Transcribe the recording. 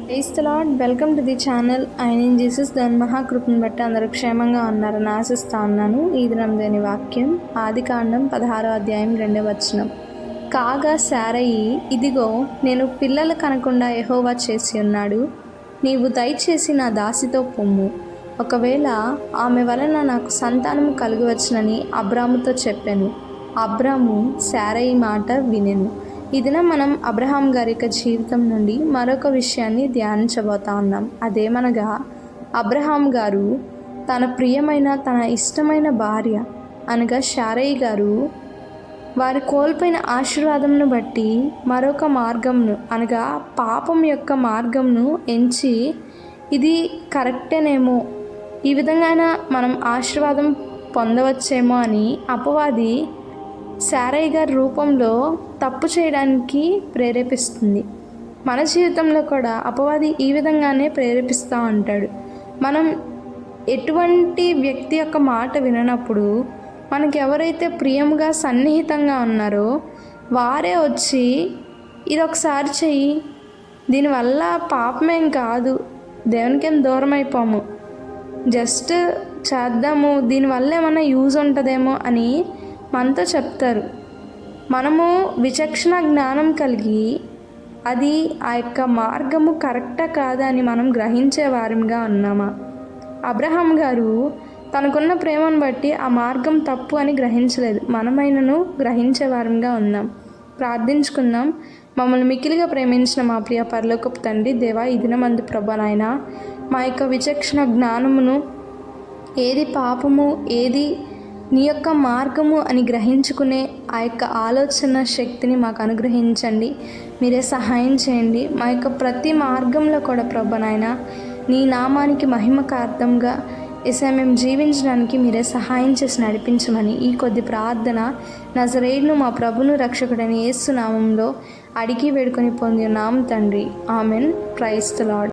Praise the Lord. Welcome to the channel. ఆయన Jesus దాని మహాకృపను బట్టి అందరూ క్షేమంగా ఉన్నారని ఆశిస్తా ఉన్నాను. ఈ దినం దేని వాక్యం ఆదికాండం 16వ అధ్యాయం 2వ వచనం. కాగా శారయి, ఇదిగో నేను పిల్లలు కనకుండా యెహోవా చేసి ఉన్నాడు, నీవు దయచేసి నా దాసితో పొమ్ము, ఒకవేళ ఆమె వలన నాకు సంతానము కలుగవచ్చునని అబ్రాముతో చెప్పాను. అబ్రాము శారయి మాట వినెను. ఈ దినం మనం అబ్రహాం గారి యొక్క జీవితం నుండి మరొక విషయాన్ని ధ్యానించబోతా ఉన్నాం. అదేమనగా, అబ్రహాం గారు తన ప్రియమైన తన ఇష్టమైన భార్య అనగా శారయి గారు వారి కోల్పోయిన ఆశీర్వాదంను బట్టి మరొక మార్గంను అనగా పాపం యొక్క మార్గంను ఎంచి ఇది కరెక్టేనేమో, ఈ విధంగా మనం ఆశీర్వాదం పొందవచ్చేమో అని అపవాది శారయి గారి రూపంలో తప్పు చేయడానికి ప్రేరేపిస్తుంది. మన జీవితంలో కూడా అపవాది ఈ విధంగానే ప్రేరేపిస్తూ ఉంటాడు. మనం ఎటువంటి వ్యక్తి యొక్క మాట విననప్పుడు మనకి ఎవరైతే ప్రియంగా సన్నిహితంగా ఉన్నారో వారే వచ్చి ఇది ఒకసారి చెయ్యి, దీనివల్ల పాపమేం కాదు, దేవునికేం దూరం అయిపోము, జస్ట్ చేద్దాము, దీనివల్ల ఏమైనా యూజ్ ఉంటుందేమో అని మనతో చెప్తారు. మనము విచక్షణ జ్ఞానం కలిగి అది ఆ యొక్క మార్గము కరెక్టా కాదా అని మనం గ్రహించే వారంగా ఉన్నామా? అబ్రహాం గారు తనకున్న ప్రేమను బట్టి ఆ మార్గం తప్పు అని గ్రహించలేదు. మనమైనను గ్రహించే వారంగా ఉన్నాం. ప్రార్థించుకుందాం. మమ్మల్ని మిక్కిలిగా ప్రేమించిన మా ప్రియ పరలోకపు తండ్రి, దేవా, ఈ దినమందు ప్రభా నాయనా, మా యొక్క విచక్షణ జ్ఞానమును ఏది పాపము ఏది నీ యొక్క మార్గము అని గ్రహించుకునే ఆ యొక్క ఆలోచన శక్తిని మాకు అనుగ్రహించండి. మీరే సహాయం చేయండి. మా యొక్క ప్రతి మార్గంలో కూడా ప్రభా నాయనా, నీ నామానికి మహిమకార్థంగా మేము జీవించడానికి మీరే సహాయం చేసి నడిపించమని ఈ కొద్ది ప్రార్థన నజరేయుడును మా ప్రభును రక్షకుడైన యేసు నామంలో అడిగి వేడుకొని పొంది ఉన్నాం తండ్రి. ఆమెన్. Praise the lord.